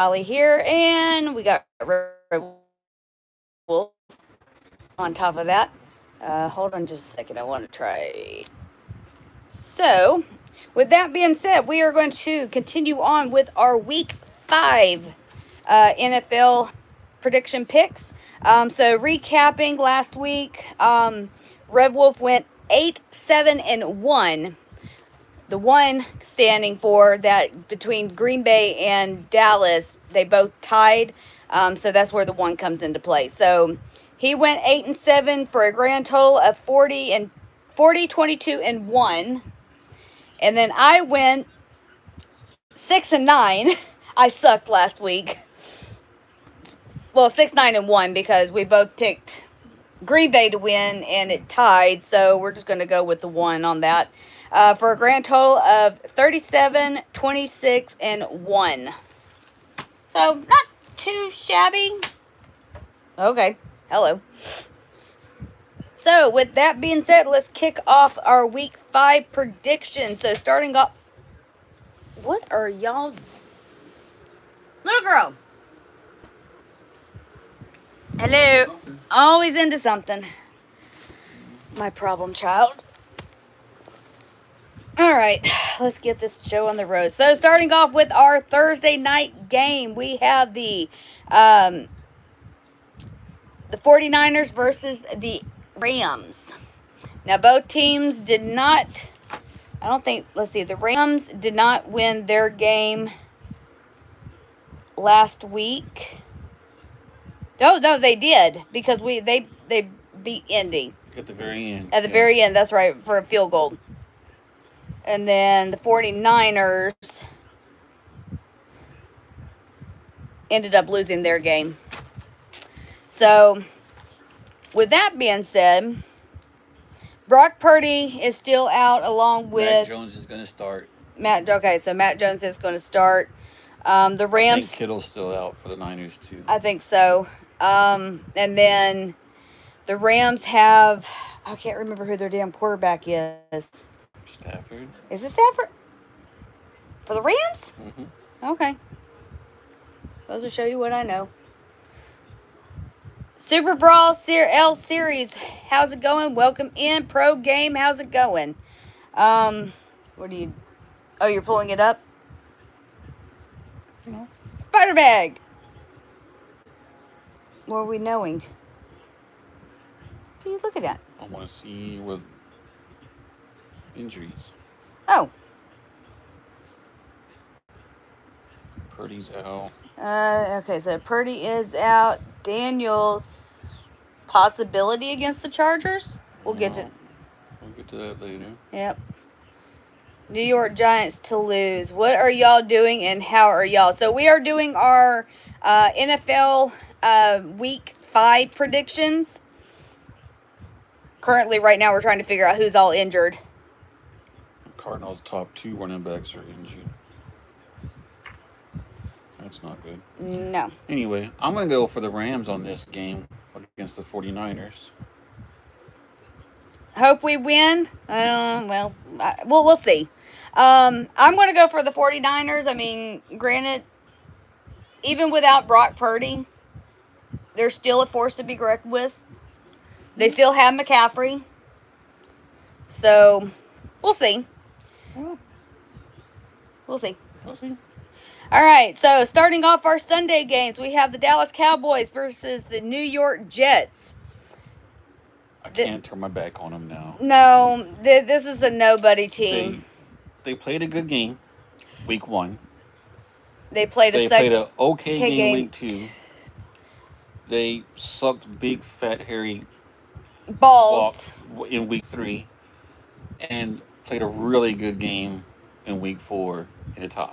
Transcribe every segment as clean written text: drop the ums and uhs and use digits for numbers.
Holly here, and we got Red Wolf on top of that. Hold on just a second. I want to try. So, with that being said, we are going to continue on with our week 5 NFL prediction picks. So, recapping last week, Red Wolf went 8-7-1. The one standing for that between Green Bay and Dallas, they both tied. So that's where the one comes into play. So he went 8-7 for a grand total of 22-1. And then I went 6-9. I sucked last week. Well, 6-9-1 because we both picked Green Bay to win and it tied. So we're just going to go with the one on that. For a grand total of 37, 26, and 1. So, not too shabby. Okay, hello. So, with that being said, let's kick off our week 5 predictions. So, starting off. What are y'all. Little girl. Hello. Always into something. My problem child. All right, let's get this show on the road. So, starting off with our Thursday night game, we have the 49ers versus the Rams. Now, both teams did not, the Rams did not win their game last week. No, they did, because they beat Indy. At the very end. At the very end, that's right, for a field goal. And then the 49ers ended up losing their game. So, with that being said, Brock Purdy is still out along with... Matt Jones is going to start. So Matt Jones is going to start. The Rams... I think Kittle's still out for the Niners, too. I think so. And then the Rams have... I can't remember who their damn quarterback is. Stafford. Is it Stafford? For the Rams? Mm-hmm. Okay. Those will show you what I know. Super Brawl L Series. How's it going? Welcome in. Pro Game. How's it going? What do you... Oh, you're pulling it up? No. Spider Bag. What are we knowing? What are you looking at? I want to see what... injuries. Oh. Purdy's out. Okay, so Purdy is out. Daniel's possibility against the Chargers. We'll get to that later. Yep. New York Giants to lose. What are y'all doing and how are y'all? So we are doing our NFL week 5 predictions. Currently, right now, we're trying to figure out who's all injured. Cardinals' top 2 running backs are injured. That's not good. No. Anyway, I'm going to go for the Rams on this game against the 49ers. Hope we win. We'll see. I'm going to go for the 49ers. I mean, granted, even without Brock Purdy, they're still a force to be reckoned with. They still have McCaffrey. So, we'll see. We'll see. All right, so starting off our Sunday games, we have the Dallas Cowboys versus the New York Jets. I can't turn my back on them now. No, this is a nobody team. They played a good game, week 1. They played an okay game, week 2. They sucked big, fat, hairy balls in week 3. And played a really good game in week 4 in a tie.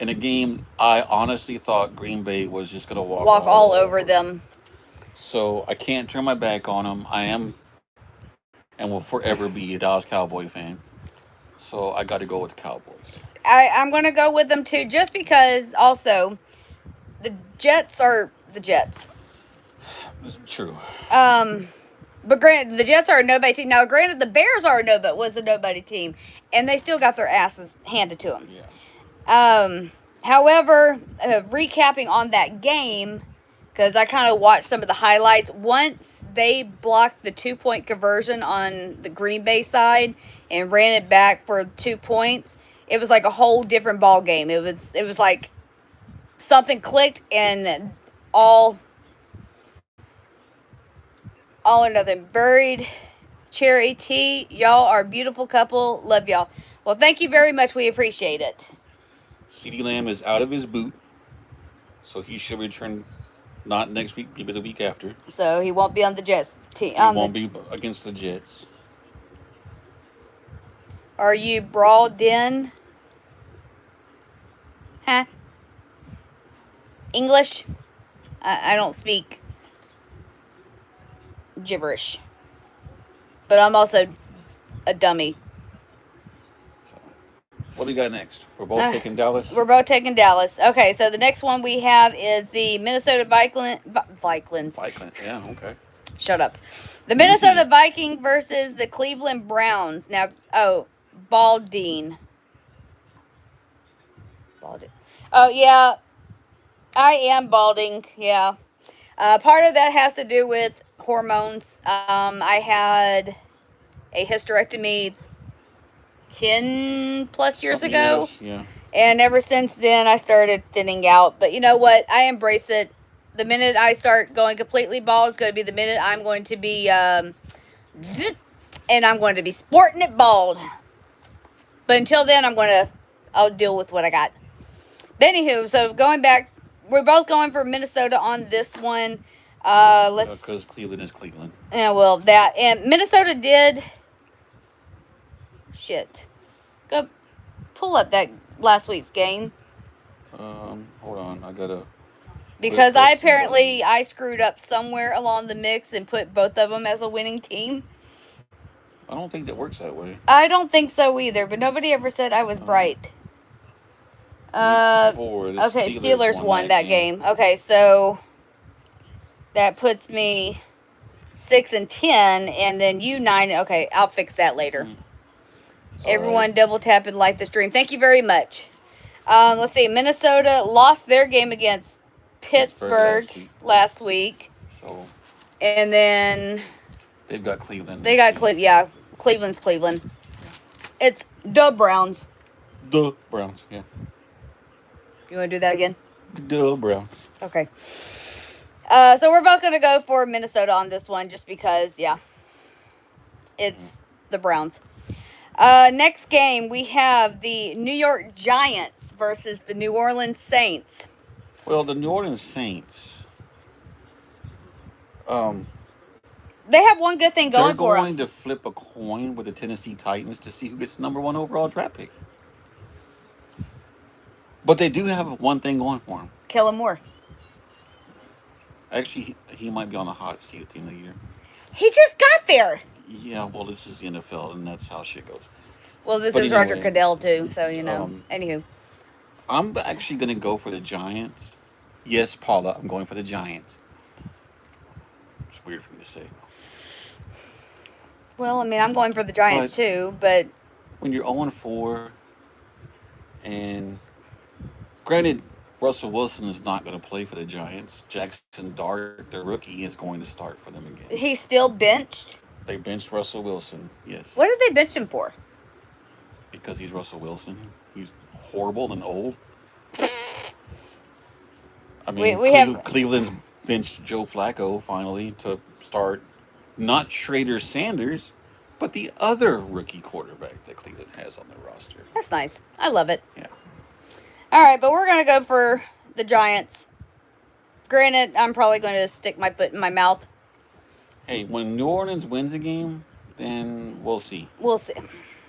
In a game, I honestly thought Green Bay was just going to walk all over them. So I can't turn my back on them. I am and will forever be a Dallas Cowboy fan. So I got to go with the Cowboys. I'm going to go with them too, just because also the Jets are the Jets. True. But granted, the Jets are a nobody team. Now, granted, the Bears was a nobody team, and they still got their asses handed to them. Yeah. However, recapping on that game, because I kind of watched some of the highlights. Once they blocked the 2-point conversion on the Green Bay side and ran it back for 2 points, it was like a whole different ball game. It was like something clicked and all or nothing. Buried Cherry Tea, y'all are a beautiful couple. Love y'all. Well, thank you very much. We appreciate it. CeeDee Lamb is out of his boot, so he should return not next week, maybe the week after. So he won't be on the Jets team. He won't be against the Jets. Are you brawled in? Huh? English? I don't speak gibberish. But I'm also a dummy. What do you got next? We're both taking Dallas? We're both taking Dallas. Okay, so the next one we have is the Minnesota Vikings. Vikings, yeah, okay. Shut up. The Minnesota Vikings versus the Cleveland Browns. Now, Baldine. Oh, yeah. I am balding, yeah. Part of that has to do with hormones. I had a hysterectomy 10 plus years ago. Yeah. And ever since then, I started thinning out. But you know what? I embrace it. The minute I start going completely bald is going to be the minute I'm going to be zip, and I'm going to be sporting it bald. But until then, I'll deal with what I got. But anywho, so going back, we're both going for Minnesota on this one. Because Cleveland is Cleveland. Yeah, well, that. And Minnesota did. Shit. Go pull up that last week's game. Hold on. I gotta. Because I screwed up somewhere along the mix and put both of them as a winning team. I don't think that works that way. I don't think so either, but nobody ever said I was bright. Okay, Steelers won that game. Okay, so that puts me 6-10, and then you 9. Okay, I'll fix that later. Everyone right. Double tap and like the stream. Thank you very much. Let's see. Minnesota lost their game against Pittsburgh last week. So. And then they've got Cleveland. They got Cleveland. Yeah, Cleveland's Cleveland. It's the Browns. The Browns. Yeah. You want to do that again? The Browns. Okay. So we're both going to go for Minnesota on this one just because, yeah, it's the Browns. Next game, we have the New York Giants versus the New Orleans Saints. Well, the New Orleans Saints, they have one good thing going for them. They're going to flip a coin with the Tennessee Titans to see who gets the number 1 overall draft pick. But they do have one thing going for them. Kellen Moore. Actually, he might be on a hot seat at the end of the year. He just got there. Yeah, well, this is the NFL, and that's how shit goes. Well, this is Roger Goodell, too, so, you know. Anywho. I'm actually going to go for the Giants. Yes, Paula, I'm going for the Giants. It's weird for me to say. Well, I mean, I'm going for the Giants, too, but when you're 0-4, and granted, Russell Wilson is not going to play for the Giants. Jackson Dart, their rookie, is going to start for them again. He's still benched? They benched Russell Wilson, yes. What did they bench him for? Because he's Russell Wilson. He's horrible and old. I mean, Cleveland's benched Joe Flacco finally to start not Schrader Sanders, but the other rookie quarterback that Cleveland has on their roster. That's nice. I love it. Yeah. All right, but we're going to go for the Giants. Granted, I'm probably going to stick my foot in my mouth. Hey, when New Orleans wins a game, then we'll see. We'll see.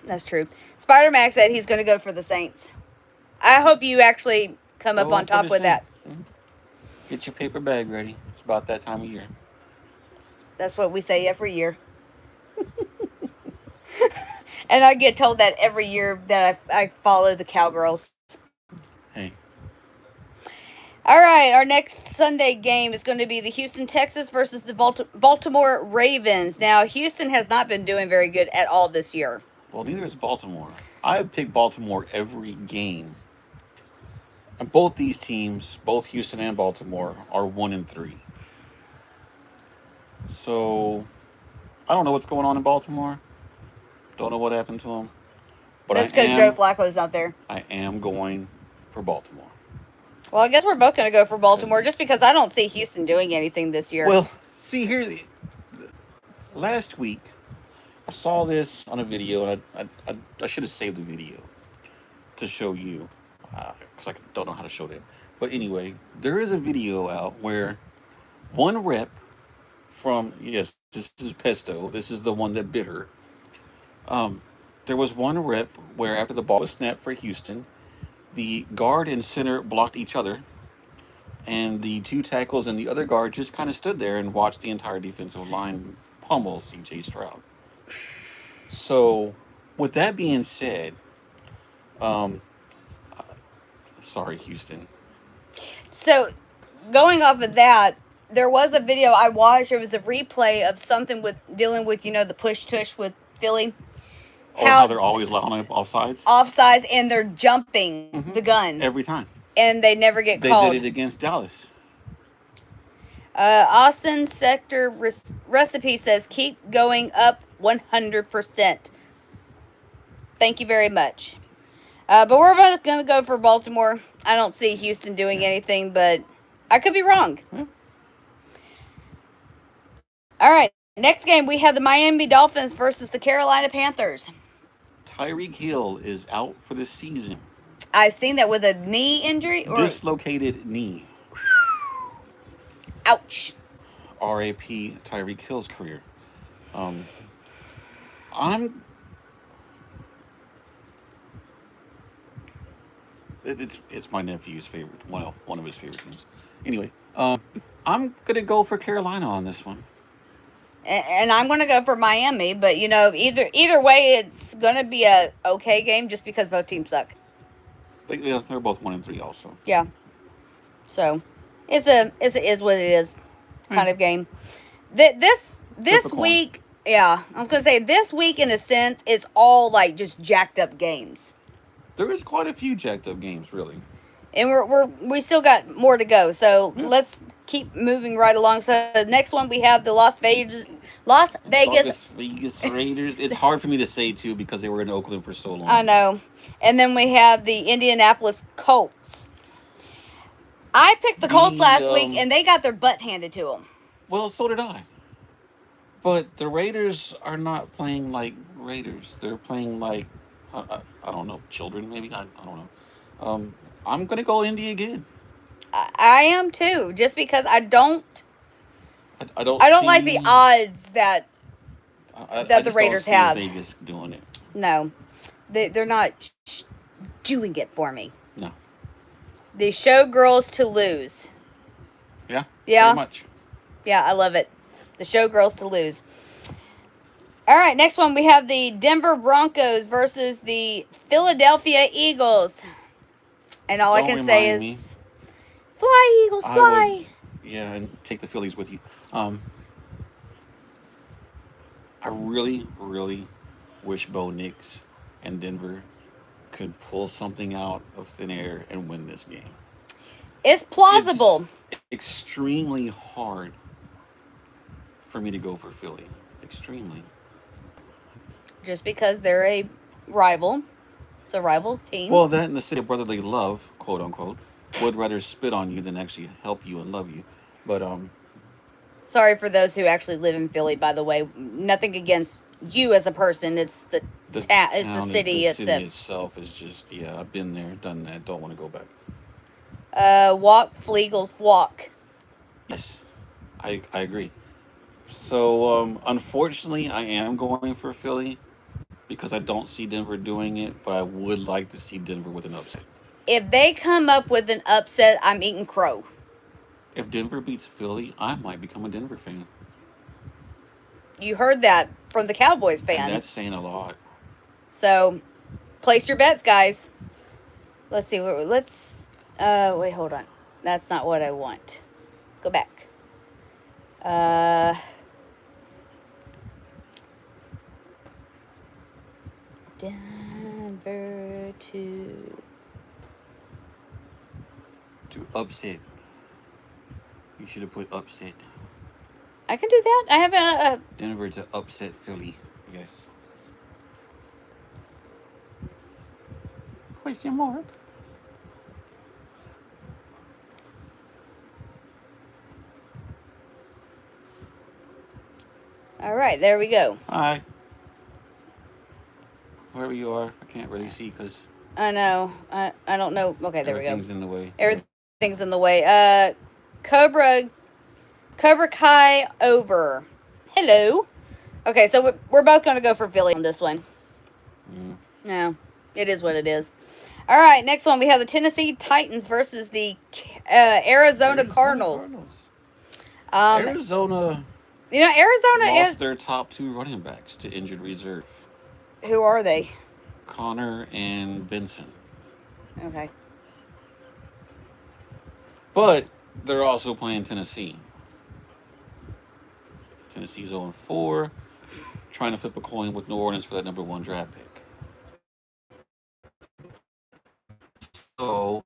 That's true. Spider-Man said he's going to go for the Saints. I hope you actually come up on top with that. Get your paper bag ready. It's about that time of year. That's what we say every year. And I get told that every year that I follow the Cowgirls. Hey. All right, our next Sunday game is going to be the Houston Texans versus the Baltimore Ravens. Now, Houston has not been doing very good at all this year. Well, neither is Baltimore. I pick Baltimore every game. And both these teams, both Houston and Baltimore, are 1-3. So I don't know what's going on in Baltimore. Don't know what happened to them. But That's because Joe Flacco's not there. I am going for Baltimore. Well, I guess we're both going to go for Baltimore just because I don't see Houston doing anything this year. Well, see here, last week I saw this on a video, and I should have saved the video to show you because I don't know how to show them. But anyway, there is a video out where one rep from, yes, this is Pesto. This is the one that bit her. There was one rep where after the ball was snapped for Houston, the guard and center blocked each other, and the two tackles and the other guard just kind of stood there and watched the entire defensive line pummel C.J. Stroud. So, with that being said, sorry, Houston. So, going off of that, there was a video I watched. It was a replay of something with dealing with, the push-tush with Philly. How they're always on offsides? Offsides, and they're jumping the gun. Every time. And they never get called. They did it against Dallas. Austin Sector Recipe says, keep going up 100%. Thank you very much. But we're going to go for Baltimore. I don't see Houston doing anything, but I could be wrong. Yeah. All right. Next game, we have the Miami Dolphins versus the Carolina Panthers. Tyreek Hill is out for the season. I've seen that with a knee injury. Dislocated knee. Ouch. R.A.P. Tyreek Hill's career. It's my nephew's favorite, one of his favorite teams. Anyway, I'm gonna go for Carolina on this one. And I'm going to go for Miami, but either way, it's going to be a okay game just because both teams suck. They're both 1-3 also. Yeah. So, it is what it is kind of game. This week, yeah, I'm going to say this week in a sense is all like just jacked up games. There is quite a few jacked up games, really. And we still got more to go. So, let's keep moving right along. So the next one we have the Las Vegas Raiders. It's hard for me to say too because they were in Oakland for so long. I know. And then we have the Indianapolis Colts. I picked the Colts last week and they got their butt handed to them. Well, so did I. But the Raiders are not playing like Raiders. They're playing like I don't know, children maybe. I don't know. I'm gonna go Indy again. I am too, just because I don't like the odds that the Raiders have. Vegas doing it. No, they're not doing it for me. No. They show girls to lose. Yeah. Yeah. Very much. Yeah, I love it. The show girls to lose. All right, next one we have the Denver Broncos versus the Philadelphia Eagles. And all I can say is, fly, Eagles, fly. Yeah, and take the Phillies with you. I really, really wish Bo Nix and Denver could pull something out of thin air and win this game. It's plausible. It's extremely hard for me to go for Philly. Extremely. Just because they're a rival. It's a rival team. Well, that and the city of brotherly love, quote unquote, would rather spit on you than actually help you and love you. But sorry for those who actually live in Philly, by the way. Nothing against you as a person. It's the it's the city itself. The city itself is just, yeah, I've been there, done that. Don't want to go back. Walk, Flegels, walk. Yes, I agree. So, unfortunately, I am going for Philly because I don't see Denver doing it, but I would like to see Denver with an upset. If they come up with an upset, I'm eating crow. If Denver beats Philly, I might become a Denver fan. You heard that from the Cowboys fan. And that's saying a lot. So, place your bets, guys. Let's see. Wait, hold on. That's not what I want. Go back. Denver to to upset. You should have put upset. I can do that. I have a Denver to upset Philly. Yes. Question mark. all right, there we go. Hi. Wherever you are, I can't really see because I know. I don't know. Okay, there we go. everything's in the way. Everything's in the way. Cobra Kai over. Hello. Okay, so we're both going to go for Philly on this one. Mm. No, it is what it is. All right, next one we have the Tennessee Titans versus the Arizona Cardinals. Arizona Arizona lost is. their top 2 running backs to injured reserve. Who are they? Connor and Benson. Okay. But they're also playing Tennessee. Tennessee's 0-4, trying to flip a coin with New Orleans for that number 1 draft pick. So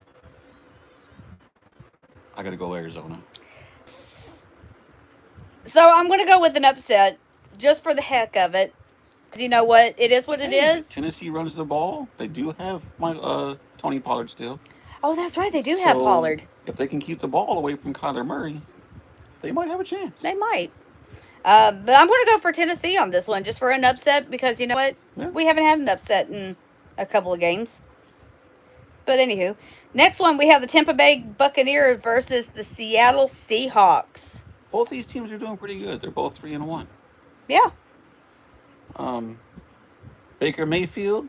I gotta go Arizona. So I'm going to go with an upset just for the heck of it. Because you know what? It is what it is. Tennessee runs the ball. They do have my Tony Pollard still. Oh, that's right. They do have Pollard. If they can keep the ball away from Kyler Murray, they might have a chance. They might. But I'm going to go for Tennessee on this one just for an upset because you know what? Yeah. We haven't had an upset in a couple of games. But anywho, next one we have the Tampa Bay Buccaneers versus the Seattle Seahawks. Both these teams are doing pretty good. They're both 3-1. Yeah. Baker Mayfield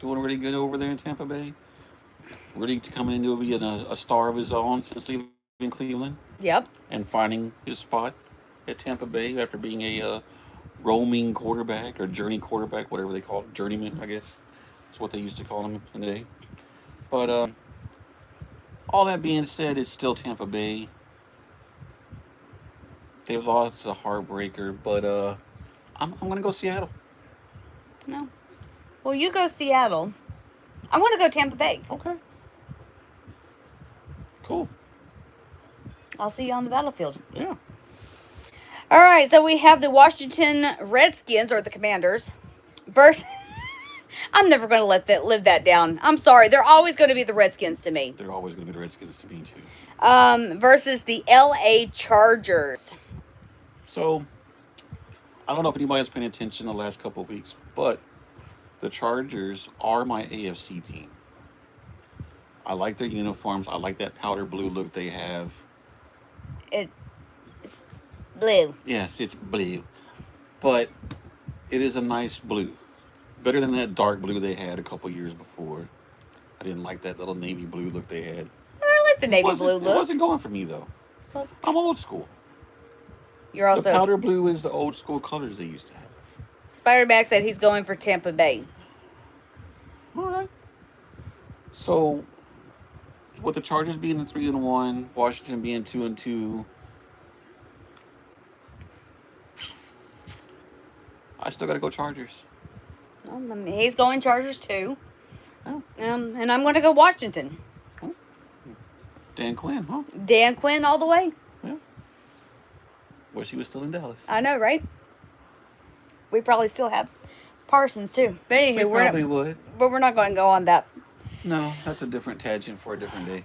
doing really good over there in Tampa Bay. Really coming into being a star of his own since leaving Cleveland. Yep. And finding his spot at Tampa Bay after being a roaming quarterback or journey quarterback, whatever they call it, journeyman, I guess. That's what they used to call him in the day. But all that being said, it's still Tampa Bay. They've lost a heartbreaker, but I'm going to go Seattle. No. Well, you go Seattle. I'm going to go Tampa Bay. Okay. Cool. I'll see you on the battlefield. Yeah. All right, so we have the Washington Redskins, or the Commanders, versus... I'm never going to live that down. I'm sorry. They're always going to be the Redskins to me. They're always going to be the Redskins to me, too. Versus the LA Chargers. So, I don't know if anybody's paying attention the last couple of weeks, but the Chargers are my AFC team. I like their uniforms. I like that powder blue look they have. It's blue. Yes, it's blue. But it is a nice blue. Better than that dark blue they had a couple years before. I didn't like that little navy blue look they had. I like the navy blue look. It wasn't going for me, though. Well, I'm old school. You're also... The powder blue is the old school colors they used to have. Spider-Man said he's going for Tampa Bay. All right. So, with the Chargers being 3-1, Washington being 2-2, I still got to go Chargers. He's going Chargers too. Oh. And I'm going to go Washington. Oh. Dan Quinn, huh? Dan Quinn all the way. Yeah. Wish he was still in Dallas. I know, right? We probably still have Parsons too. But anyway, we're not going to go on that. No, that's a different tangent for a different day.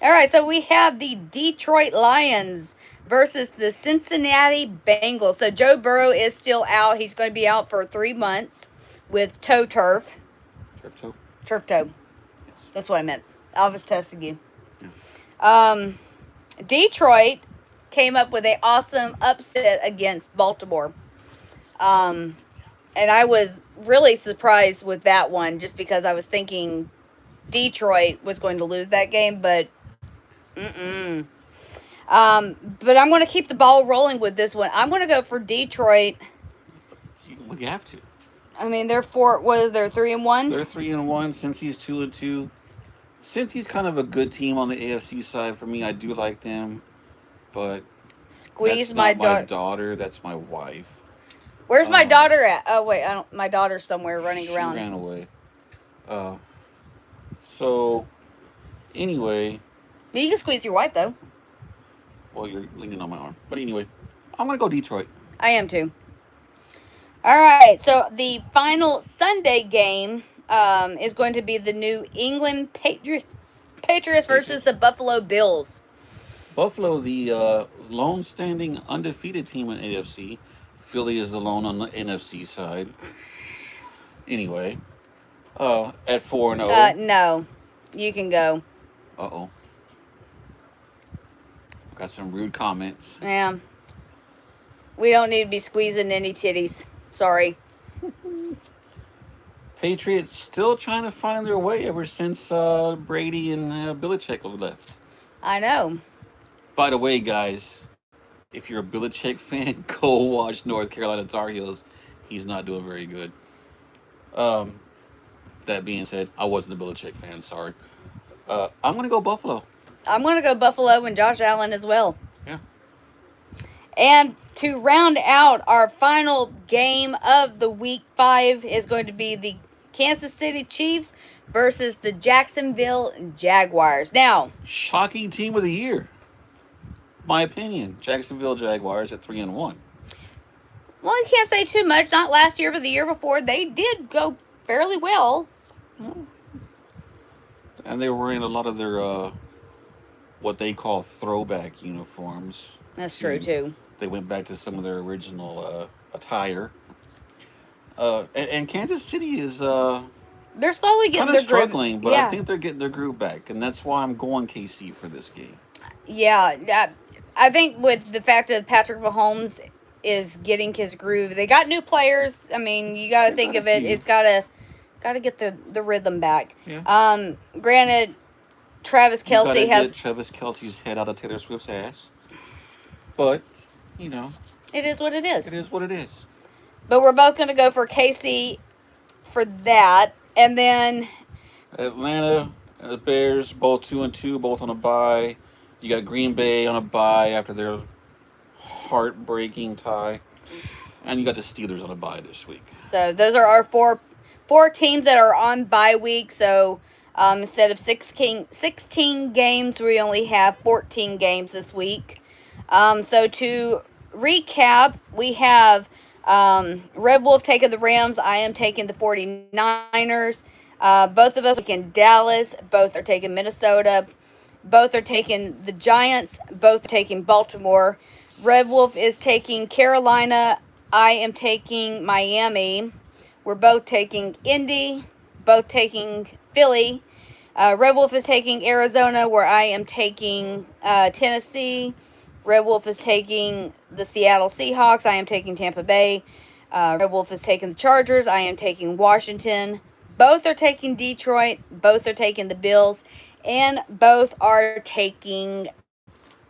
All right, so we have the Detroit Lions versus the Cincinnati Bengals. So Joe Burrow is still out. He's going to be out for 3 months with toe turf. Turf toe? Turf toe. Yes. That's what I meant. I was testing you. Yeah. Detroit came up with an awesome upset against Baltimore. And I was really surprised with that one just because I was thinking Detroit was going to lose that game, but but I'm going to keep the ball rolling with this one. I'm going to go for Detroit. You have to. I mean, they're 3-1? They're 3-1. Since he's 2-2. Since he's kind of a good team on the AFC side for me, I do like them. But Squeeze that's my not my daughter. That's my wife. Where's my daughter at? Oh wait, my daughter's somewhere running around. She ran away. So anyway, You can squeeze your wife, though. Well, you're leaning on my arm. But anyway, I'm going to go Detroit. I am, too. All right, so the final Sunday game is going to be the New England Patriots versus the Buffalo Bills. Buffalo, the lone standing undefeated team in AFC. Philly is the lone on the NFC side. Anyway, at 4-0. No, you can go. Uh-oh. Got some rude comments. Yeah. We don't need to be squeezing any titties. Sorry. Patriots still trying to find their way ever since Brady and Belichick left. I know. By the way, guys, if you're a Belichick fan, go watch North Carolina Tar Heels. He's not doing very good. That being said, I wasn't a Belichick fan, sorry. I'm going to go Buffalo. I'm going to go Buffalo and Josh Allen as well. Yeah. And to round out our final game of the Week 5 is going to be the Kansas City Chiefs versus the Jacksonville Jaguars. Now, shocking team of the year. My opinion, Jacksonville Jaguars at 3-1. Well, you can't say too much. Not last year, but the year before, they did go fairly well. And they were wearing a lot of their what they call throwback uniforms. That's true too. They went back to some of their original attire. And Kansas City is they're slowly getting kind of their struggling, groove. but Yeah. I think they're getting their groove back, and that's why I'm going KC for this game. Yeah, I think with the fact that Patrick Mahomes is getting his groove, they got new players. I mean, you got to think of it. It's got to get the rhythm back. Yeah. Granted, Travis Kelce has get Travis Kelce's head out of Taylor Swift's ass, but it is what it is. It is what it is. But we're both going to go for KC for that, and then Atlanta, the Bears, both 2-2, both on a bye. You got Green Bay on a bye after their heartbreaking tie, and you got the Steelers on a bye this week. So those are our four teams that are on bye week. So instead of 16 games, we only have 14 games this week. So to recap, we have Red Wolf taking the Rams. I am taking the 49ers. Both of us are taking Dallas. Both are taking Minnesota. Both are taking the Giants. Both are taking Baltimore. Red Wolf is taking Carolina. I am taking Miami. We're both taking Indy. Both taking Philly. Red Wolf is taking Arizona, where I am taking Tennessee. Red Wolf is taking the Seattle Seahawks. I am taking Tampa Bay. Red Wolf is taking the Chargers. I am taking Washington. Both are taking Detroit. Both are taking the Bills. And both are taking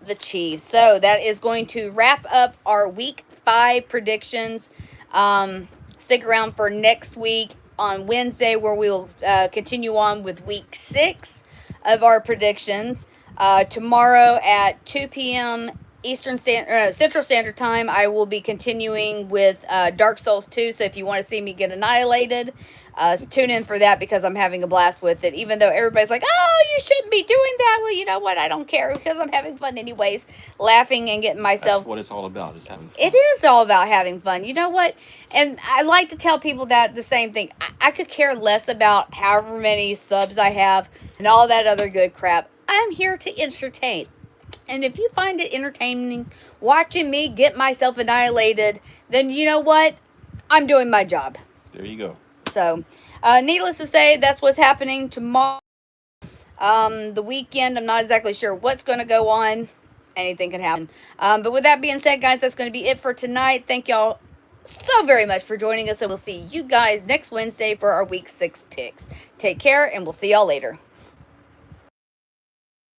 the Chiefs. So that is going to wrap up our Week 5 predictions. Stick around for next week on Wednesday, where we will continue on with Week 6 of our predictions. Tomorrow at 2 p.m. Central Standard Time, I will be continuing with Dark Souls 2. So if you want to see me get annihilated, tune in for that, because I'm having a blast with it. Even though everybody's like, oh, you shouldn't be doing that. Well, you know what? I don't care, because I'm having fun anyways. Laughing and getting myself... That's what it's all about, is having fun. It is all about having fun. You know what? And I like to tell people that the same thing. I could care less about however many subs I have and all that other good crap. I'm here to entertain. And if you find it entertaining watching me get myself annihilated, then you know what? I'm doing my job. There you go. So, needless to say, that's what's happening tomorrow. The weekend, I'm not exactly sure what's going to go on. Anything can happen. But with that being said, guys, that's going to be it for tonight. Thank y'all so very much for joining us, and we'll see you guys next Wednesday for our Week 6 picks. Take care, and we'll see y'all later.